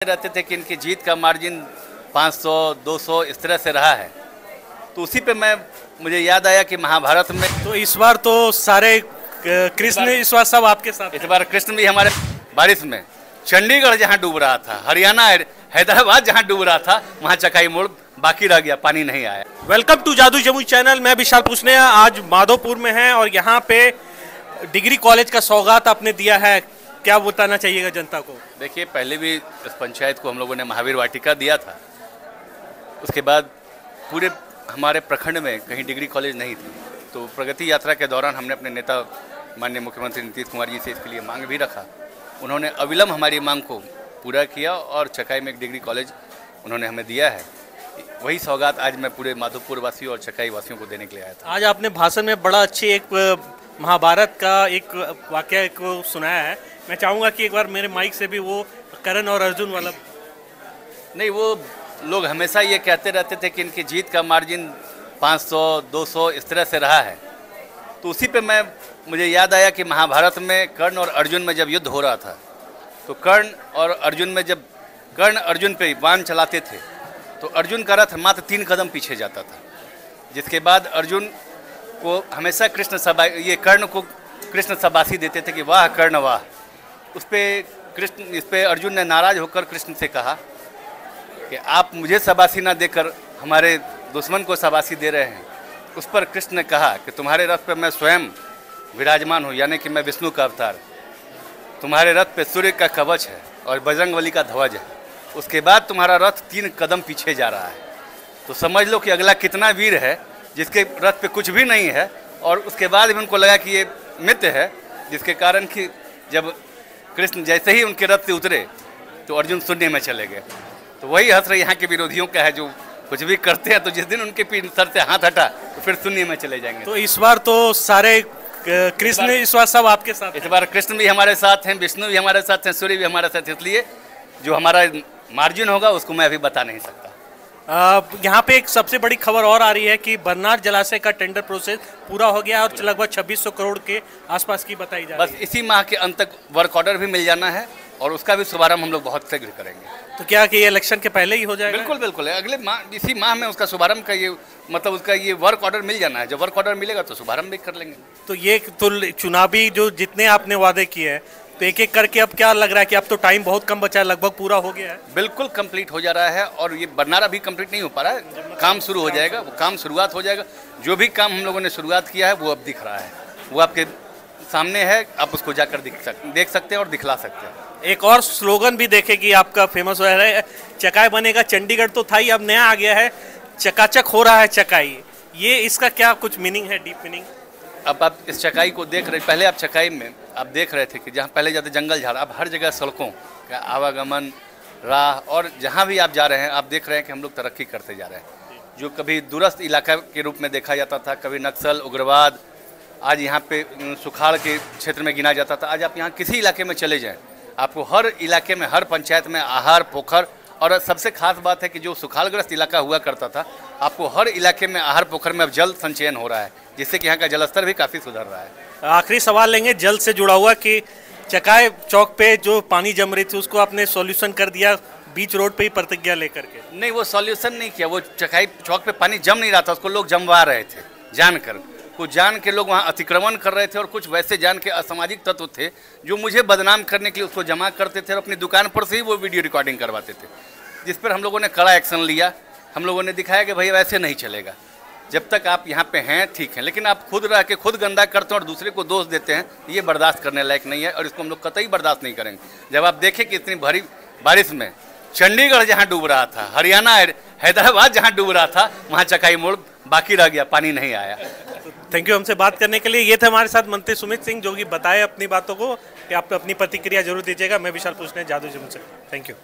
रहते थे कि इनकी जीत का मार्जिन 500 200 इस तरह से रहा है, तो उसी पे मुझे याद आया कि महाभारत में तो इस बार तो सारे कृष्ण इस बार सब आपके साथ इस बार कृष्ण भी हमारे बारिश में चंडीगढ़ जहां डूब रहा था, हरियाणा हैदराबाद जहां डूब रहा था, वहां चकाई मोड़ बाकी रह गया, पानी नहीं आया। वेलकम टू जादू जमुई चैनल। मैं विशाल पूछने आज माधोपुर में हैं और यहाँ पे डिग्री कॉलेज का सौगात आपने दिया है, क्या बताना चाहिएगा जनता को? देखिए, पहले भी इस पंचायत को हम लोगों ने महावीर वाटिका दिया था, उसके बाद पूरे हमारे प्रखंड में कहीं डिग्री कॉलेज नहीं थी, तो प्रगति यात्रा के दौरान हमने अपने नेता माननीय मुख्यमंत्री नीतीश कुमार जी से इसके लिए मांग भी रखा। उन्होंने अविलंब हमारी मांग को पूरा किया और चकाई में एक डिग्री कॉलेज उन्होंने हमें दिया है। वही सौगात आज मैं पूरे माधोपुर वासियों और चकाई वासियों को देने के लिए आया था। आज आपने भाषण में बड़ा अच्छी एक महाभारत का एक वाक्य को सुनाया है। मैं चाहूँगा कि एक बार मेरे माइक से भी वो करण और अर्जुन वाला नहीं, वो लोग हमेशा ये कहते रहते थे कि इनकी जीत का मार्जिन 500 200 इस तरह से रहा है, तो उसी पे मुझे याद आया कि महाभारत में कर्ण और अर्जुन में जब युद्ध हो रहा था, तो कर्ण और अर्जुन में जब कर्ण अर्जुन पे बाण चलाते थे तो अर्जुन का रथ मात्र 3 कदम पीछे जाता था, जिसके बाद अर्जुन को हमेशा कर्ण को कृष्ण शाबाशी देते थे कि वाह कर्ण वाह। इस पे अर्जुन ने नाराज होकर कृष्ण से कहा कि आप मुझे शाबाशी ना देकर हमारे दुश्मन को शाबाशी दे रहे हैं। उस पर कृष्ण ने कहा कि तुम्हारे रथ पर मैं स्वयं विराजमान हूँ, यानी कि मैं विष्णु का अवतार। तुम्हारे रथ पे सूर्य का कवच है और बजरंगबली का ध्वज है, उसके बाद तुम्हारा रथ 3 कदम पीछे जा रहा है। तो समझ लो कि अगला कितना वीर है जिसके रथ पे कुछ भी नहीं है, और उसके बाद भी उनको लगा कि ये मित्र है, जिसके कारण कि जब कृष्ण जैसे ही उनके रथ से उतरे तो अर्जुन शून्य में चले गए। तो वही हसर यहाँ के विरोधियों का है, जो कुछ भी करते हैं तो जिस दिन उनके सर से हाथ हटा तो फिर शून्य में चले जाएंगे। तो इस बार तो सारे कृष्ण इस बार सब आपके साथ इस बार कृष्ण भी हमारे साथ हैं, विष्णु भी हमारे साथ हैं, सूर्य भी हमारे साथ, इसलिए जो हमारा मार्जिन होगा उसको मैं अभी बता नहीं सकता। यहाँ पे एक सबसे बड़ी खबर और आ रही है कि बरनार जलाशय का टेंडर प्रोसेस पूरा हो गया और लगभग 2600 करोड़ के आसपास की बताई जा रही है। बस इसी माह के अंत तक वर्क ऑर्डर भी मिल जाना है और उसका भी शुभारंभ हम लोग बहुत शीघ्र करेंगे। तो क्या कि ये इलेक्शन के पहले ही हो जाएगा? बिल्कुल बिल्कुल, अगले माह, इसी माह में उसका शुभारंभ का ये मतलब उसका ये वर्क ऑर्डर मिल जाना है। जब वर्क ऑर्डर मिलेगा तो शुभारंभ भी कर लेंगे। तो ये तो चुनावी जो जितने आपने वादे किए हैं, तो एक एक करके अब क्या लग रहा है कि अब तो टाइम बहुत कम बचा है, लगभग पूरा हो गया है? बिल्कुल कंप्लीट हो जा रहा है, और ये बरनार अभी कंप्लीट नहीं हो पा रहा है, काम शुरू हो जाएगा, वो काम शुरुआत हो जाएगा। जो भी काम हम लोगों ने शुरुआत किया है वो अब दिख रहा है, वो आपके सामने है, आप उसको जाकर देख सकते हैं और दिखला सकते हैं। एक और स्लोगन भी देखे कि आपका फेमस हो रहा है, चकाई बनेगा चंडीगढ़ तो था ही, अब नया आ गया है, चकाचक हो रहा है चकाई। ये इसका क्या कुछ मीनिंग है, डीप मीनिंग? अब आप इस चकाई को देख रहे, पहले आप चकाई में आप देख रहे थे कि जहाँ पहले जाते जंगल झाड़, अब हर जगह सड़कों का आवागमन, राह, और जहाँ भी आप जा रहे हैं आप देख रहे हैं कि हम लोग तरक्की करते जा रहे हैं। जो कभी दूरस्थ इलाका के रूप में देखा जाता था, कभी नक्सल उग्रवाद, आज यहाँ पे सुखाड़ के क्षेत्र में गिना जाता था, आज आप यहाँ किसी इलाके में चले जाएँ, आपको हर इलाके में, हर पंचायत में आहार, पोखर, और सबसे खास बात है कि जो सुखाड़ग्रस्त इलाका हुआ करता था, आपको हर इलाके में आहार, पोखर में अब जल संचयन हो रहा है, जिससे कि यहाँ का जलस्तर भी काफ़ी सुधर रहा है। आखिरी सवाल लेंगे जल से जुड़ा हुआ कि चकाई चौक पे जो पानी जम रही थी उसको आपने सॉल्यूशन कर दिया बीच रोड पे ही प्रतिज्ञा लेकर के? नहीं, वो सॉल्यूशन नहीं किया, वो चकाई चौक पे पानी जम नहीं रहा था, उसको लोग जमवा रहे थे जानकर। कुछ जान के लोग वहाँ अतिक्रमण कर रहे थे और कुछ वैसे जान के असामाजिक तत्व थे जो मुझे बदनाम करने के लिए उसको जमा करते थे और अपनी दुकान पर से ही वो वीडियो रिकॉर्डिंग करवाते थे, जिस पर हम लोगों ने कड़ा एक्शन लिया। हम लोगों ने दिखाया कि भैया वैसे नहीं चलेगा, जब तक आप यहाँ पे हैं ठीक है, लेकिन आप खुद रह के खुद गंदा करते हैं और दूसरे को दोष देते हैं, ये बर्दाश्त करने लायक नहीं है और इसको हम लोग कतई बर्दाश्त नहीं करेंगे। जब आप देखें कि इतनी भारी बारिश में चंडीगढ़ जहाँ डूब रहा था, हरियाणा हैदराबाद जहाँ डूब रहा था, वहाँ चकाई मोड़ बाकी रह गया, पानी नहीं आया। थैंक यू हमसे बात करने के लिए। ये थे हमारे साथ मंत्री सुमित सिंह, जो कि बताए अपनी बातों को, कि आप अपनी प्रतिक्रिया जरूर दीजिएगा। मैं विशाल पूछने जादू जमुई से। Thank you.